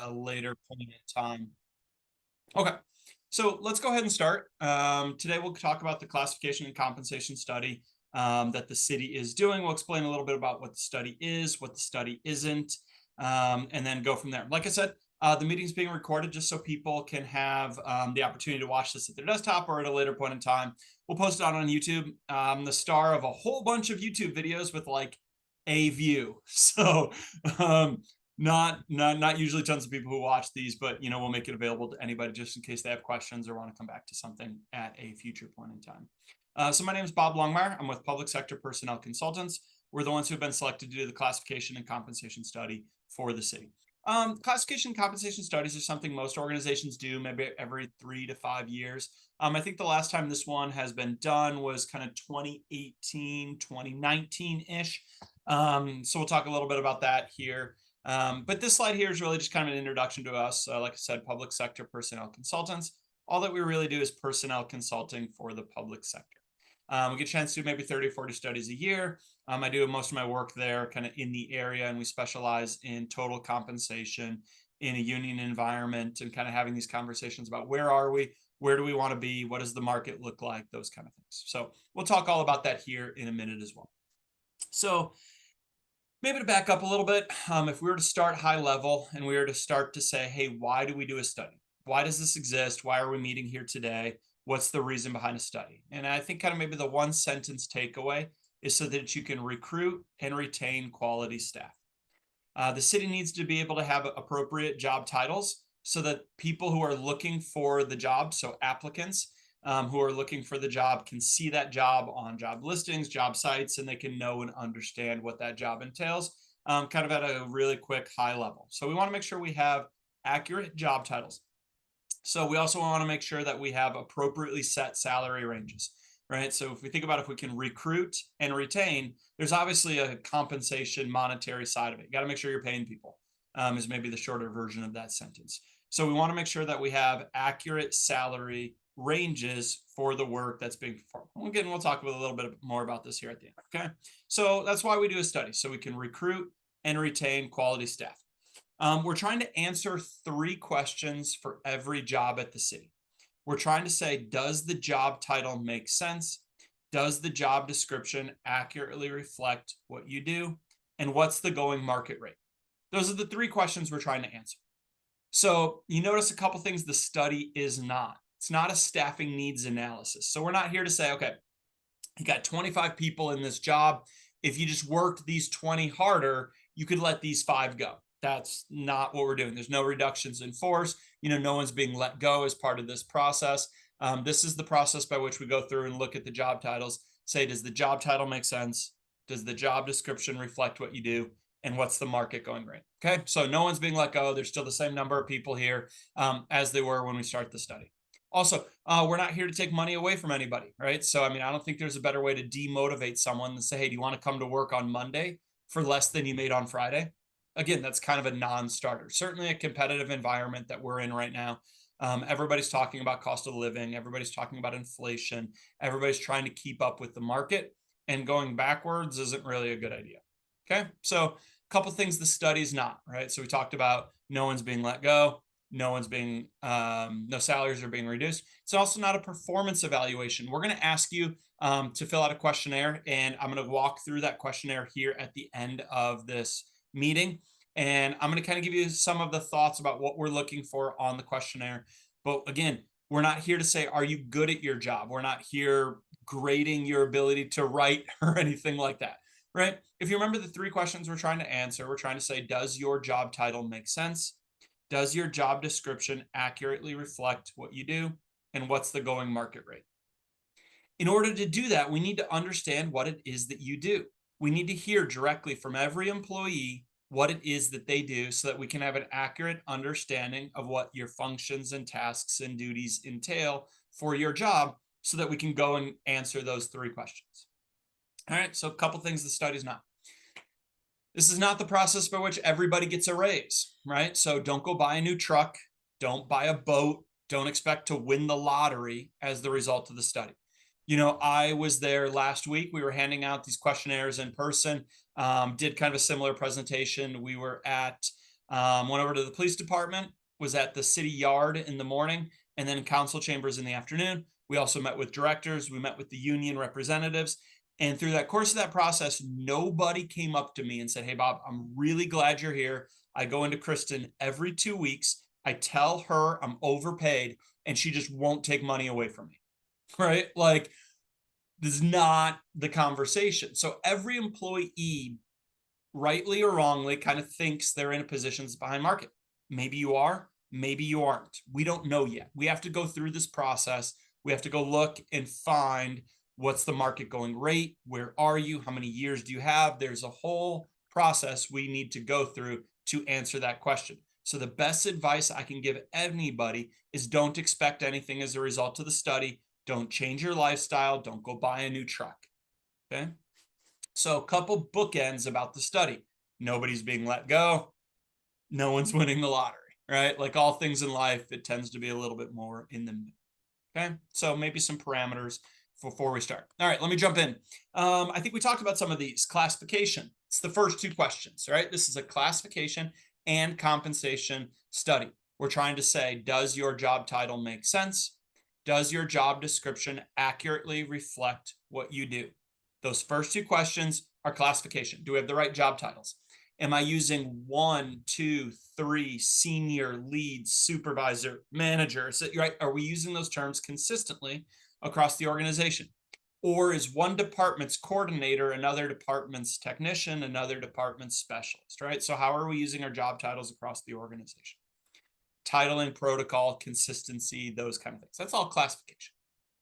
a later point in time. Okay, so let's go ahead and start. Today we'll talk about the classification and compensation study that the city is doing. We'll explain a little bit about what the study is, what the study isn't, and then go from there. Like I said, the meeting's being recorded just so people can have the opportunity to watch this at their desktop or at a later point in time. We'll post it out on YouTube. The star of a whole bunch of YouTube videos with like a view. So not usually tons of people who watch these, but we'll make it available to anybody just in case they have questions or want to come back to something at a future point in time. So my name is Bob Longmire. I'm with Public Sector Personnel Consultants. We're the ones who have been selected to do the classification and compensation study for the city. Classification and compensation studies are something most organizations do maybe every 3 to 5 years. I think the last time this one has been done was kind of 2018, 2019-ish. So we'll talk a little bit about that here. But this slide here is really just kind of an introduction to us. Like I said, public sector personnel consultants. All that we really do is personnel consulting for the public sector. We get a chance to do maybe 30 or 40 studies a year. I do most of my work there kind of in the area, and we specialize in total compensation in a union environment and kind of having these conversations about where are we, where do we want to be, what does the market look like, those kind of things. So we'll talk all about that here in a minute as well. So maybe to back up a little bit, if we were to start high level and we were to start to say, hey, why do we do a study? Why does this exist? Why are we meeting here today? What's the reason behind a study? And I think kind of maybe the one sentence takeaway is so that you can recruit and retain quality staff. The city needs to be able to have appropriate job titles so that people who are looking for the job, so applicants who are looking for the job, can see that job on job listings, job sites, and they can know and understand what that job entails kind of at a really quick high level. So we want to make sure we have accurate job titles. So we also want to make sure that we have appropriately set salary ranges, right? So if we think about if we can recruit and retain, there's obviously a compensation monetary side of it. You got to make sure you're paying people is maybe the shorter version of that sentence. So we want to make sure that we have accurate salary ranges for the work that's being performed. Again, we'll talk a little bit more about this here at the end. Okay. So that's why we do a study, so we can recruit and retain quality staff. We're trying to answer 3 questions for every job at the city. We're trying to say, does the job title make sense? Does the job description accurately reflect what you do? And what's the going market rate? Those are the 3 questions we're trying to answer. So you notice a couple things the study is not. It's not a staffing needs analysis. So we're not here to say, okay, you got 25 people in this job. If you just worked these 20 harder, you could let these 5 go. That's not what we're doing. There's no reductions in force. No one's being let go as part of this process. This is the process by which we go through and look at the job titles, say, does the job title make sense? Does the job description reflect what you do? And what's the market going rate? Okay, so no one's being let go. There's still the same number of people here as they were when we start the study. Also, we're not here to take money away from anybody, right? So, I don't think there's a better way to demotivate someone than say, hey, do you want to come to work on Monday for less than you made on Friday? Again, that's kind of a non-starter. Certainly a competitive environment that we're in right now. Everybody's talking about cost of living. Everybody's talking about inflation. Everybody's trying to keep up with the market, and going backwards isn't really a good idea. Okay, so a couple things the study's not, right? So we talked about no one's being let go. No salaries are being reduced. It's also not a performance evaluation. We're going to ask you to fill out a questionnaire, and I'm going to walk through that questionnaire here at the end of this meeting. And I'm going to kind of give you some of the thoughts about what we're looking for on the questionnaire. But again, we're not here to say, are you good at your job? We're not here grading your ability to write or anything like that, right? If you remember the 3 questions we're trying to answer, we're trying to say, does your job title make sense? Does your job description accurately reflect what you do? And what's the going market rate? In order to do that, we need to understand what it is that you do. We need to hear directly from every employee what it is that they do so that we can have an accurate understanding of what your functions and tasks and duties entail for your job so that we can go and answer those 3 questions. All right, so a couple things the study's not. This is not the process by which everybody gets a raise, right? So don't go buy a new truck. Don't buy a boat. Don't expect to win the lottery as the result of the study. I was there last week. We were handing out these questionnaires in person, did kind of a similar presentation. We were at Went over to the police department, was at the city yard in the morning, and then council chambers in the afternoon. We also met with directors. We met with the union representatives. And through that course of that process, nobody came up to me and said, "Hey, Bob, I'm really glad you're here. I go into Kristen every 2 weeks. I tell her I'm overpaid and she just won't take money away from me." Right? Like, this is not the conversation. So every employee, rightly or wrongly, kind of thinks they're in a position that's behind market. Maybe you are, maybe you aren't. We don't know yet. We have to go through this process. We have to go look and find what's the market going rate, where are you, how many years do you have. There's a whole process we need to go through to answer that question. So the best advice I can give anybody is don't expect anything as a result of the study. Don't change your lifestyle. Don't go buy a new truck. Okay. So a couple bookends about the study. Nobody's being let go. No one's winning the lottery, right? Like all things in life, it tends to be a little bit more in the middle. Okay. So maybe some parameters before we start. All right, let me jump in. I think we talked about some of these. Classification. It's the first two questions, right? This is a classification and compensation study. We're trying to say, does your job title make sense? Does your job description accurately reflect what you do? Those first two questions are classification. Do we have the right job titles? Am I using 1, 2, 3, senior, lead, supervisor, manager? So, right? Are we using those terms consistently across the organization? Or is one department's coordinator, another department's technician, another department's specialist, right? So how are we using our job titles across the organization? Titling, protocol, consistency, those kind of things. That's all classification.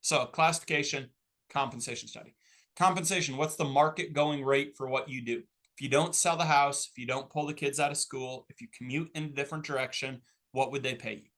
So classification, compensation study. Compensation, what's the market going rate for what you do? If you don't sell the house, if you don't pull the kids out of school, if you commute in a different direction, what would they pay you?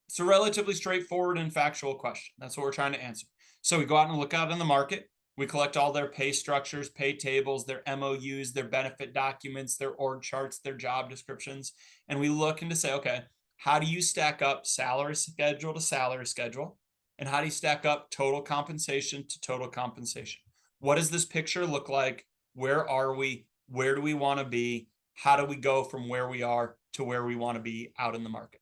It's a relatively straightforward and factual question. That's what we're trying to answer. So we go out and look out in the market. We collect all their pay structures, pay tables, their MOUs, their benefit documents, their org charts, their job descriptions. And we look into say, okay, how do you stack up salary schedule to salary schedule? And how do you stack up total compensation to total compensation? What does this picture look like? Where are we? Where do we want to be? How do we go from where we are to where we want to be out in the market?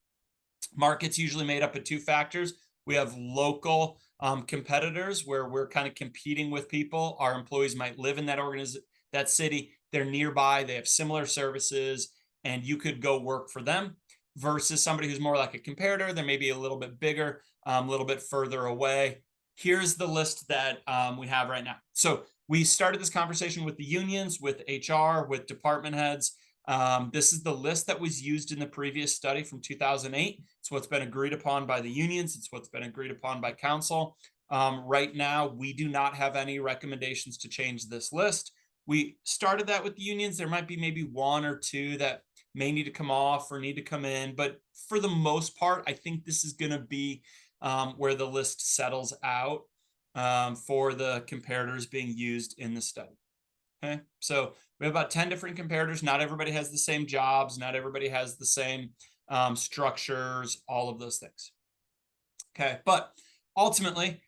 Market's usually made up of two factors. We have local competitors where we're kind of competing with people. Our employees might live in that city. They're nearby. They have similar services, and you could go work for them. Versus somebody who's more like a comparator. They're maybe a little bit bigger, a little bit further away. Here's the list that we have right now. So we started this conversation with the unions, with HR, with department heads. This is the list that was used in the previous study from 2008. It's what's been agreed upon by the unions. It's what's been agreed upon by council. Right now, we do not have any recommendations to change this list. We started that with the unions. There might be maybe one or two that may need to come off or need to come in. But for the most part, I think this is going to be where the list settles out for the comparators being used in the study. Okay, so we have about 10 different comparators. Not everybody has the same jobs. Not everybody has the same structures, all of those things. Okay, but ultimately,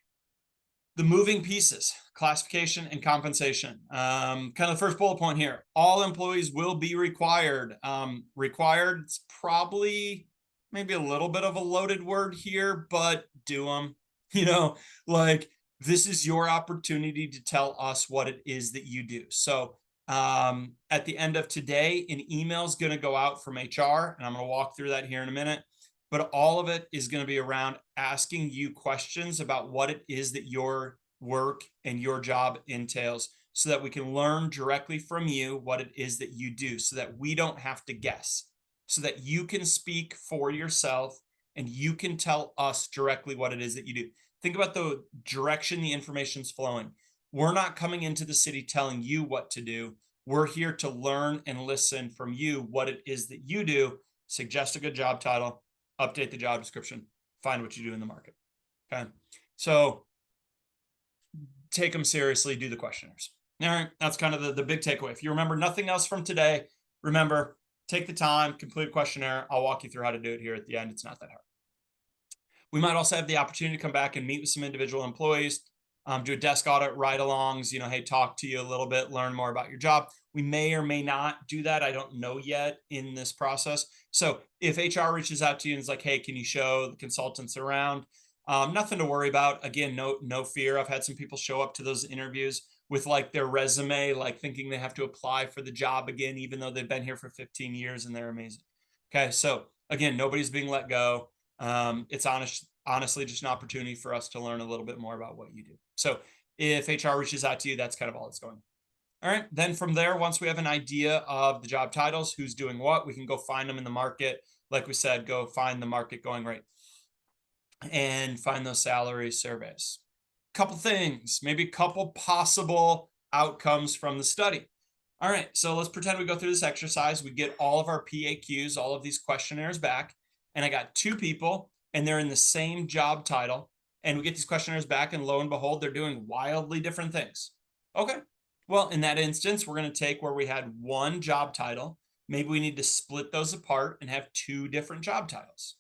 the moving pieces, classification and compensation. Kind of the first bullet point here, all employees will be required. Required, it's probably maybe a little bit of a loaded word here, but do them. Like, this is your opportunity to tell us what it is that you do. So at the end of today, an email is going to go out from HR, and I'm going to walk through that here in a minute. But all of it is going to be around asking you questions about what it is that your work and your job entails, so that we can learn directly from you what it is that you do, so that we don't have to guess, so that you can speak for yourself and you can tell us directly what it is that you do. Think about the direction the information's flowing. We're not coming into the city telling you what to do. We're here to learn and listen from you what it is that you do. Suggest a good job title, update the job description, find what you do in the market. Okay. So take them seriously, do the questionnaires. All right. That's kind of the big takeaway. If you remember nothing else from today, remember, take the time, complete a questionnaire. I'll walk you through how to do it here at the end. It's not that hard. We might also have the opportunity to come back and meet with some individual employees, do a desk audit, ride-alongs, hey, talk to you a little bit, learn more about your job. We may or may not do that. I don't know yet in this process. So if HR reaches out to you and is like, hey, can you show the consultants around? Nothing to worry about. Again, no fear. I've had some people show up to those interviews with like their resume, like thinking they have to apply for the job again, even though they've been here for 15 years and they're amazing. Okay, so again, nobody's being let go. It's honestly just an opportunity for us to learn a little bit more about what you do. So if HR reaches out to you, that's kind of all it's going. All right, then from there, once we have an idea of the job titles, who's doing what, we can go find them in the market. Like we said, go find the market going rate and find those salary surveys. Couple things, maybe a couple possible outcomes from the study. All right, so let's pretend we go through this exercise. We get all of our PAQs, all of these questionnaires back, and I got two people and they're in the same job title, and we get these questionnaires back and lo and behold, they're doing wildly different things. Okay, well, in that instance, we're going to take where we had one job title. Maybe we need to split those apart and have two different job titles.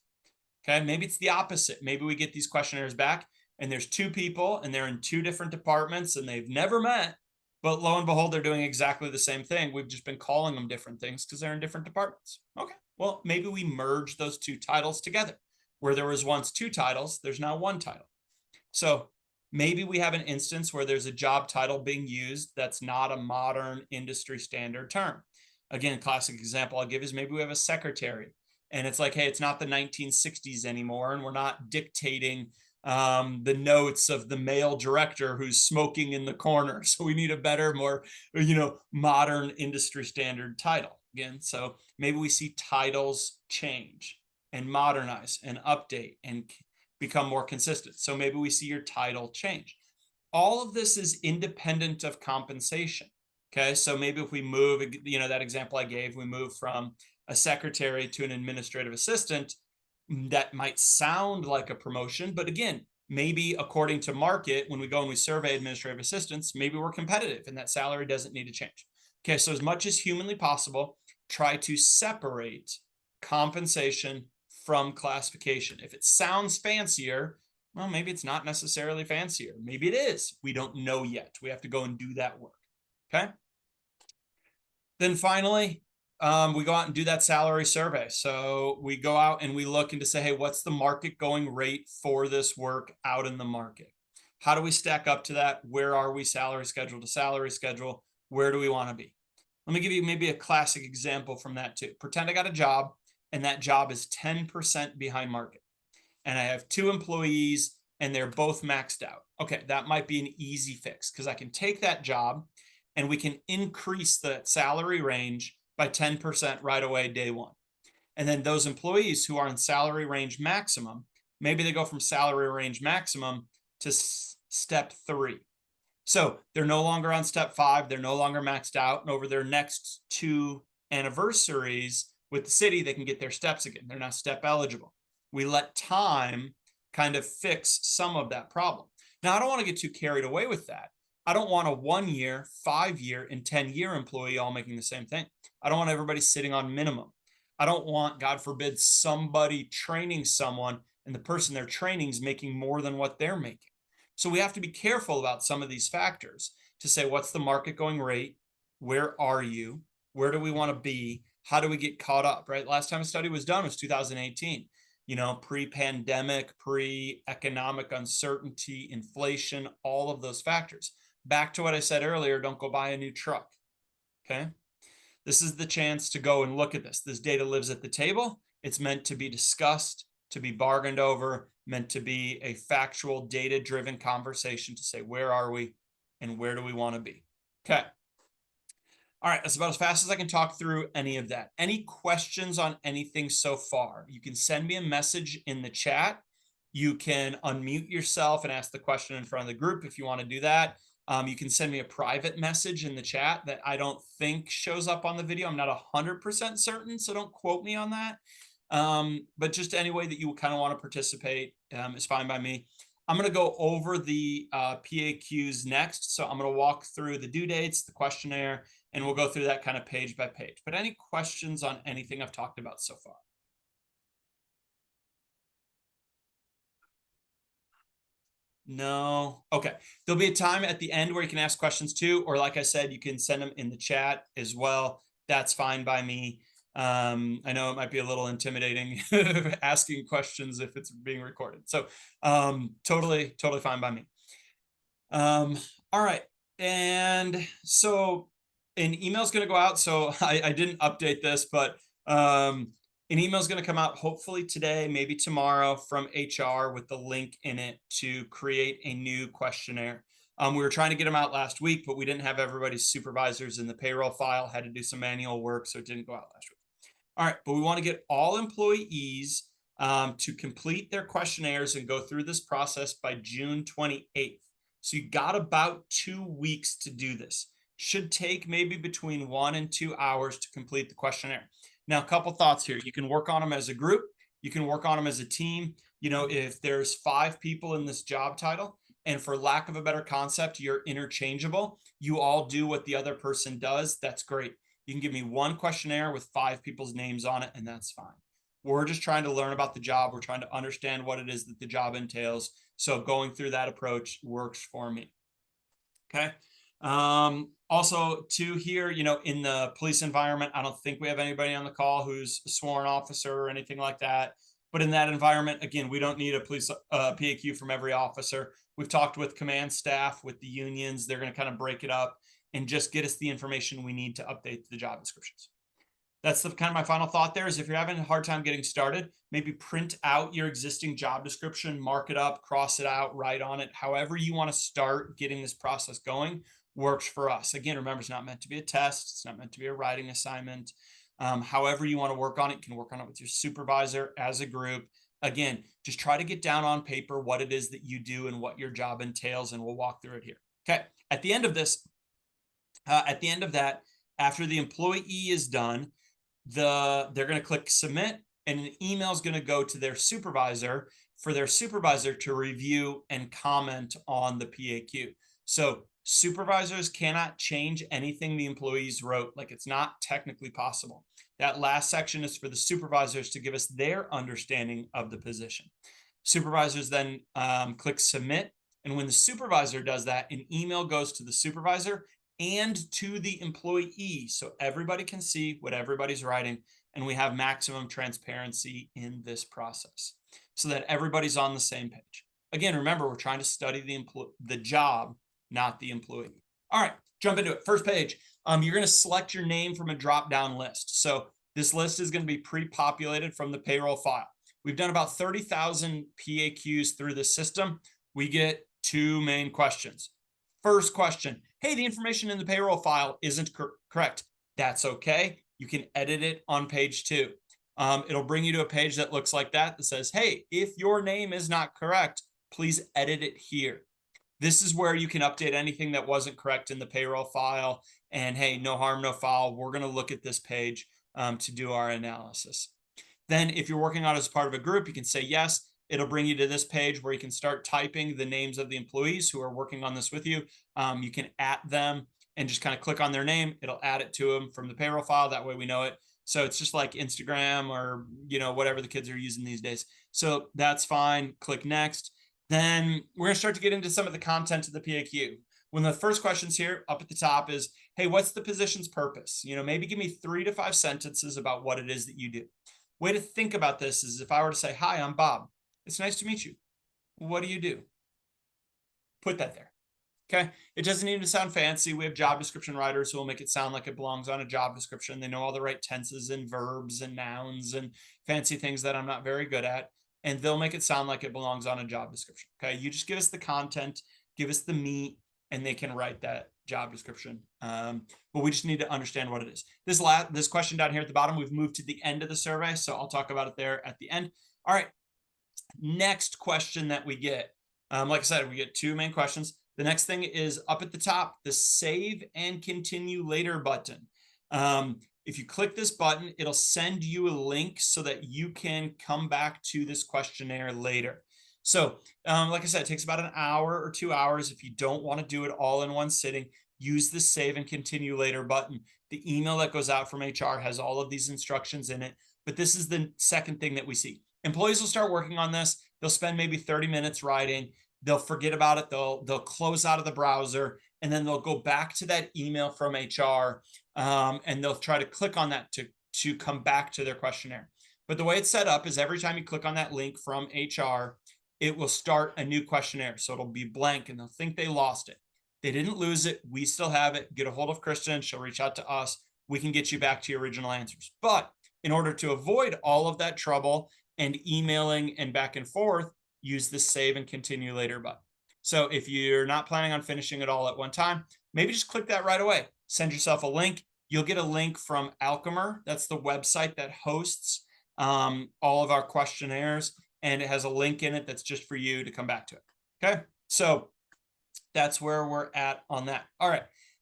Okay, maybe it's the opposite. Maybe we get these questionnaires back and there's two people and they're in two different departments and they've never met, but lo and behold, they're doing exactly the same thing. We've just been calling them different things because they're in different departments. Okay, well, maybe we merge those two titles together. Where there was once two titles, there's now one title. So maybe we have an instance where there's a job title being used that's not a modern industry standard term. Again, classic example I'll give is maybe we have a secretary and it's like, hey, it's not the 1960s anymore, and we're not dictating the notes of the male director who's smoking in the corner. So we need a better, more, modern industry standard title again. So maybe we see titles change and modernize and update and become more consistent. So maybe we see your title change. All of this is independent of compensation. Okay, so maybe if we move, that example I gave, we move from a secretary to an administrative assistant, that might sound like a promotion, but again, maybe according to market, when we go and we survey administrative assistants, maybe we're competitive and that salary doesn't need to change. Okay, so as much as humanly possible, try to separate compensation from classification. If it sounds fancier, well, maybe it's not necessarily fancier. Maybe it is. We don't know yet. We have to go and do that work. Okay. Then finally, we go out and do that salary survey. So we go out and we look into say, hey, what's the market going rate for this work out in the market? How do we stack up to that? Where are we salary schedule to salary schedule? Where do we want to be? Let me give you maybe a classic example from that too. Pretend I got a job and that job is 10% behind market. And I have two employees and they're both maxed out. Okay, that might be an easy fix because I can take that job and we can increase the salary range by 10% right away, day one. And then those employees who are in salary range maximum, maybe they go from salary range maximum to step 3. So they're no longer on step 5. They're no longer maxed out. And over their next 2 anniversaries with the city, they can get their steps again. They're now step eligible. We let time kind of fix some of that problem. Now, I don't want to get too carried away with that. I don't want a 1-year, 5-year, and 10-year employee all making the same thing. I don't want everybody sitting on minimum. I don't want, God forbid, somebody training someone and the person they're training is making more than what they're making. So we have to be careful about some of these factors to say, what's the market going rate? Where are you? Where do we want to be? How do we get caught up, right? Last time a study was done was 2018. Pre-pandemic, pre-economic uncertainty, inflation, all of those factors. Back to what I said earlier, don't go buy a new truck, okay? This is the chance to go and look at this. This data lives at the table. It's meant to be discussed, to be bargained over, meant to be a factual, data-driven conversation to say, where are we and where do we want to be? Okay. All right, that's about as fast as I can talk through any of that. Any questions on anything so far? You can send me a message in the chat. You can unmute yourself and ask the question in front of the group if you want to do that. You can send me a private message in the chat that I don't think shows up on the video. I'm not 100% certain, so don't quote me on that. But just any way that you kind of want to participate is fine by me. I'm going to go over the PAQs next. So I'm going to walk through the due dates, the questionnaire, and we'll go through that kind of page by page. But any questions on anything I've talked about so far? No. Okay. There'll be a time at the end where you can ask questions too, or like I said, you can send them in the chat as well. That's fine by me. I know it might be a little intimidating asking questions if it's being recorded. So totally, totally fine by me. All right. And so an email is going to go out. So I didn't update this, but an email is going to come out hopefully today, maybe tomorrow from HR with the link in it to create a new questionnaire. We were trying to get them out last week, but we didn't have everybody's supervisors in the payroll file, had to do some manual work, so it didn't go out last week. All right, but we want to get all employees to complete their questionnaires and go through this process by June 28th. So you got about 2 weeks to do this. Should take maybe between 1 and 2 hours to complete the questionnaire. Now, a couple thoughts here. You can work on them as a group. You can work on them as a team. You know, if there's 5 people in this job title, and for lack of a better concept, you're interchangeable, you all do what the other person does, that's great. You can give me one questionnaire with 5 people's names on it, and that's fine. We're just trying to learn about the job. We're trying to understand what it is that the job entails. So going through that approach works for me. Okay. Also to here, you know, in the police environment, I don't think we have anybody on the call who's a sworn officer or anything like that. But in that environment, again, we don't need a police PAQ from every officer. We've talked with command staff, with the unions. They're going to kind of break it up and just get us the information we need to update the job descriptions. That's the kind of my final thought there is if you're having a hard time getting started, maybe print out your existing job description, mark it up, cross it out, write on it. However you want to start getting this process going works for us. Again, remember, it's not meant to be a test. It's not meant to be a writing assignment. However you want to work on it, you can work on it with your supervisor as a group. Again, just try to get down on paper what it is that you do and what your job entails, and we'll walk through it here. Okay. At the end of this, at the end of that, after the employee is done, they're going to click submit, and an email is going to go to their supervisor for their supervisor to review and comment on the PAQ. So supervisors cannot change anything the employees wrote. Like, it's not technically possible. That last section is for the supervisors to give us their understanding of the position. Supervisors then click submit. And when the supervisor does that, an email goes to the supervisor and to the employee, so everybody can see what everybody's writing, and we have maximum transparency in this process so that everybody's on the same page. Again, remember, we're trying to study the job, not the employee. All right, jump into it. First page, you're going to select your name from a drop-down list. So this list is going to be pre-populated from the payroll file. We've done about 30,000 PAQs through the system. We get 2 main questions. First question, hey, the information in the payroll file isn't correct. That's okay. You can edit it on page 2. It'll bring you to a page that looks like that says, hey, if your name is not correct, please edit it here. This is where you can update anything that wasn't correct in the payroll file. And hey, no harm, no foul. We're going to look at this page to do our analysis. Then if you're working on it as part of a group, you can say yes. It'll bring you to this page where you can start typing the names of the employees who are working on this with you. You can @, them and just kind of click on their name. It'll add it to them from the payroll file. That way we know it. So it's just like Instagram or, you know, whatever the kids are using these days. So that's fine. Click next. Then we're going to start to get into some of the content of the PAQ. One of the first questions here up at the top is, hey, what's the position's purpose? You know, maybe give me 3 to 5 sentences about what it is that you do. Way to think about this is if I were to say, hi, I'm Bob. It's nice to meet you. What do you do? Put that there. Okay. It doesn't need to sound fancy. We have job description writers who will make it sound like it belongs on a job description. They know all the right tenses and verbs and nouns and fancy things that I'm not very good at. And they'll make it sound like it belongs on a job description. Okay. You just give us the content, give us the meat, and they can write that job description. But we just need to understand what it is. This question down here at the bottom, we've moved to the end of the survey. So I'll talk about it there at the end. All right. Next question that we get, like I said, we get 2 main questions. The next thing is up at the top, the save and continue later button. If you click this button, it'll send you a link so that you can come back to this questionnaire later. So like I said, it takes about an hour or 2 hours. If you don't want to do it all in one sitting, use the save and continue later button. The email that goes out from HR has all of these instructions in it, but this is the second thing that we see. Employees will start working on this. They'll spend maybe 30 minutes writing. they'll forget about it. They'll close out of the browser, and then they'll go back to that email from HR, and they'll try to click on that to come back to their questionnaire. But the way it's set up is every time you click on that link from HR, it will start a new questionnaire. So it'll be blank and they'll think they lost it. They didn't lose it. We still have it. Get a hold of Kristen. She'll reach out to us. We can get you back to your original answers. But in order to avoid all of that trouble and emailing and back and forth, use the save and continue later button. So if you're not planning on finishing it all at one time, maybe just click that right away. Send yourself a link. You'll get a link from Alchemer. That's the website that hosts all of our questionnaires, and it has a link in it that's just for you to come back to it. Okay, so that's where we're at on that. All right,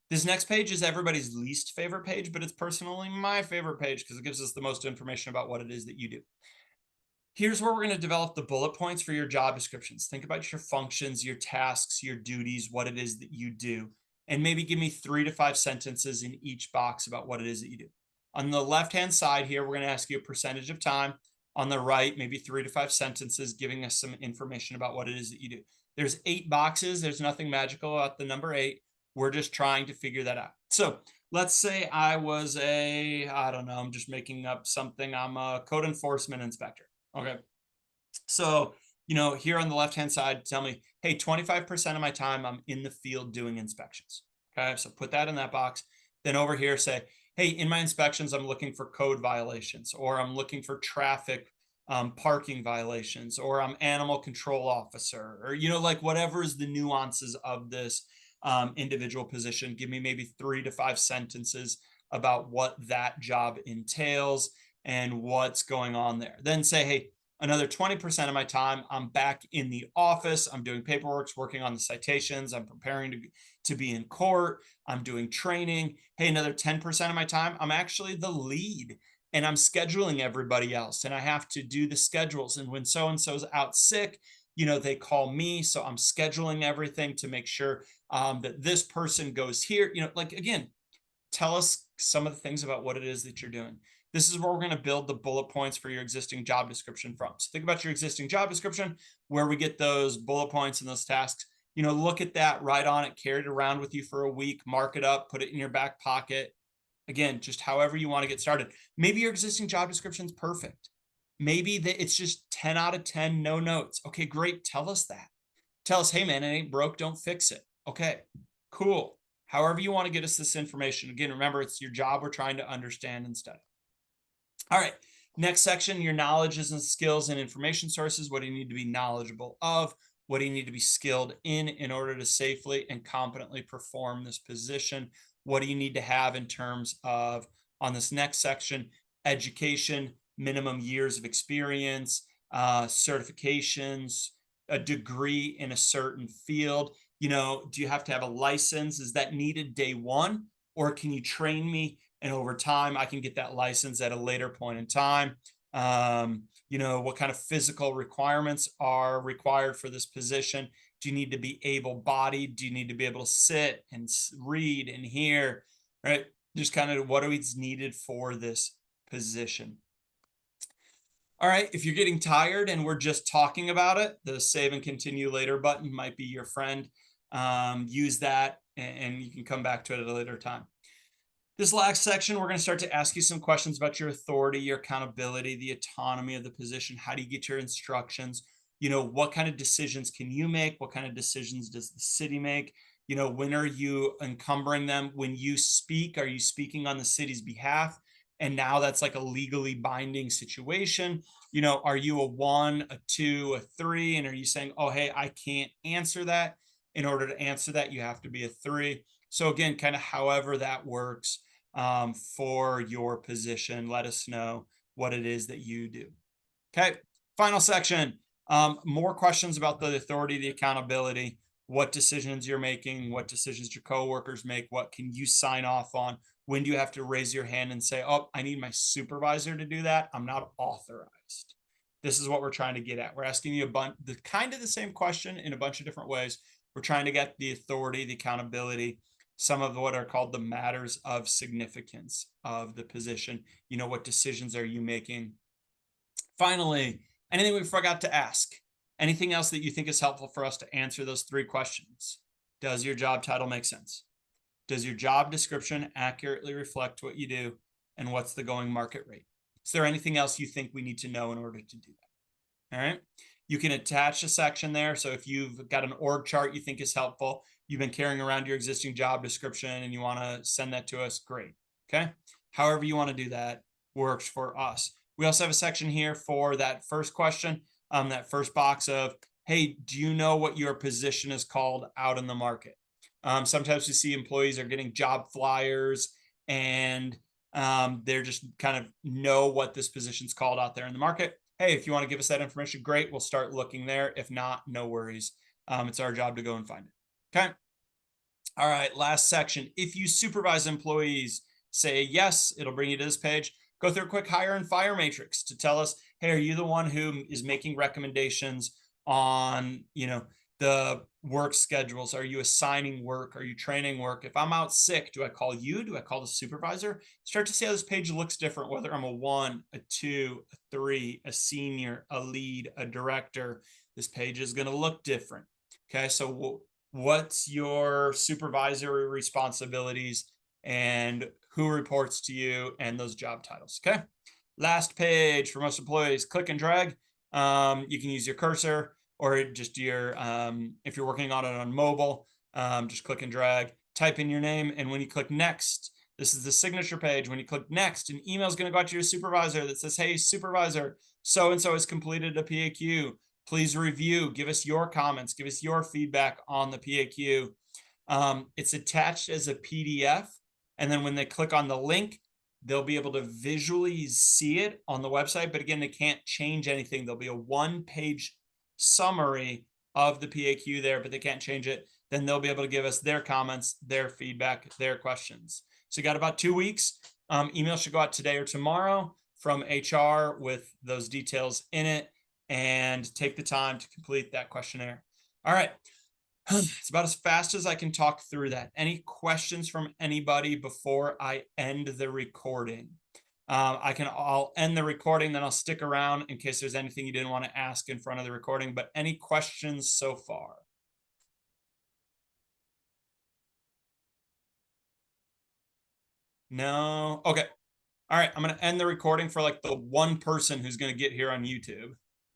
this next page is everybody's least favorite page, but it's personally my favorite page because it gives us the most information about what it is that you do. Here's where we're going to develop the bullet points for your job descriptions. Think about your functions, your tasks, your duties, what it is that you do, and maybe give me 3 to 5 sentences in each box about what it is that you do. On the left-hand side here, we're going to ask you a percentage of time. On the right, maybe 3 to 5 sentences giving us some information about what it is that you do. There's 8 boxes. There's nothing magical about the number 8. We're just trying to figure that out. So let's say I was I don't know, I'm just making up something. I'm a code enforcement inspector. Okay. So, here on the left-hand side, tell me, hey, 25% of my time I'm in the field doing inspections. Okay. So put that in that box. Then over here, say, hey, in my inspections, I'm looking for code violations, or I'm looking for traffic parking violations, or I'm animal control officer, or, like whatever is the nuances of this individual position. Give me maybe 3 to 5 sentences about what that job entails and what's going on there. Then say, hey, another 20% of my time, I'm back in the office. I'm doing paperwork, working on the citations. I'm preparing to be in court. I'm doing training. Hey, another 10% of my time, I'm actually the lead and I'm scheduling everybody else. And I have to do the schedules. And when so-and-so's out sick, they call me. So I'm scheduling everything to make sure that this person goes here. Again, tell us some of the things about what it is that you're doing. This is where we're going to build the bullet points for your existing job description from. So think about your existing job description, where we get those bullet points and those tasks. Look at that, write on it, carry it around with you for a week, mark it up, put it in your back pocket. Again, just however you want to get started. Maybe your existing job description is perfect. Maybe it's just 10 out of 10, no notes. Okay, great. Tell us that. Tell us, hey man, it ain't broke, don't fix it. Okay, cool. However you want to get us this information. Again, remember, it's your job we're trying to understand and study. All right, next section, your knowledges and skills and information sources. What do you need to be knowledgeable of? What do you need to be skilled in order to safely and competently perform this position? What do you need to have in terms of, on this next section, education, minimum years of experience, certifications, a degree in a certain field? Do you have to have a license? Is that needed day one? Or can you train me? And over time, I can get that license at a later point in time. What kind of physical requirements are required for this position? Do you need to be able-bodied? Do you need to be able to sit and read and hear? Right? Just kind of what is needed for this position. All right, if you're getting tired and we're just talking about it, the save and continue later button might be your friend. Use that and you can come back to it at a later time. This last section, we're going to start to ask you some questions about your authority, your accountability, the autonomy of the position. How do you get your instructions? What kind of decisions can you make? What kind of decisions does the city make? When are you encumbering them? When you speak, are you speaking on the city's behalf? And now that's like a legally binding situation. Are you a 1, a 2, a 3? And are you saying, oh, hey, I can't answer that? In order to answer that, you have to be a 3. So again, kind of however that works for your position, let us know what it is that you do. Okay, final section. More questions about the authority, the accountability, what decisions you're making, what decisions your coworkers make, what can you sign off on? When do you have to raise your hand and say, oh, I need my supervisor to do that? I'm not authorized. This is what we're trying to get at. We're asking you kind of the same question in a bunch of different ways. We're trying to get the authority, the accountability, some of what are called the matters of significance of the position. What decisions are you making? Finally, anything we forgot to ask? Anything else that you think is helpful for us to answer those 3 questions? Does your job title make sense? Does your job description accurately reflect what you do? And what's the going market rate? Is there anything else you think we need to know in order to do that? All right. You can attach a section there. So if you've got an org chart you think is helpful, you've been carrying around your existing job description and you want to send that to us, great. Okay. However you want to do that works for us. We also have a section here for that first question, that first box of, hey, do you know what your position is called out in the market? Sometimes we see employees are getting job flyers and they're just kind of know what this position's called out there in the market. Hey, if you want to give us that information, great. We'll start looking there. If not, no worries. It's our job to go and find it. Okay. All right. Last section. If you supervise employees, say yes, it'll bring you to this page. Go through a quick hire and fire matrix to tell us, hey, are you the one who is making recommendations on, the work schedules? Are you assigning work? Are you training work? If I'm out sick, do I call you? Do I call the supervisor? Start to see how this page looks different, whether I'm a 1, a 2, a 3, a senior, a lead, a director. This page is going to look different. Okay, so what's your supervisory responsibilities and who reports to you and those job titles? Okay, last page for most employees, click and drag. You can use your cursor or just your, if you're working on it on mobile, just click and drag, type in your name. And when you click next, this is the signature page. When you click next, an email is going to go out to your supervisor that says, hey, supervisor, so-and-so has completed a PAQ. Please review, give us your comments, give us your feedback on the PAQ. It's attached as a PDF. And then when they click on the link, they'll be able to visually see it on the website. But again, they can't change anything. There'll be a 1-page summary of the PAQ there, but they can't change it. Then they'll be able to give us their comments, their feedback, their questions. So you got about 2 weeks. Email should go out today or tomorrow from HR with those details in it, and take the time to complete that questionnaire. All right. It's about as fast as I can talk through that. Any questions from anybody before I end the recording? I'll end the recording, then I'll stick around in case there's anything you didn't want to ask in front of the recording, but any questions so far? No? Okay. All right. I'm going to end the recording for like the one person who's going to get here on YouTube.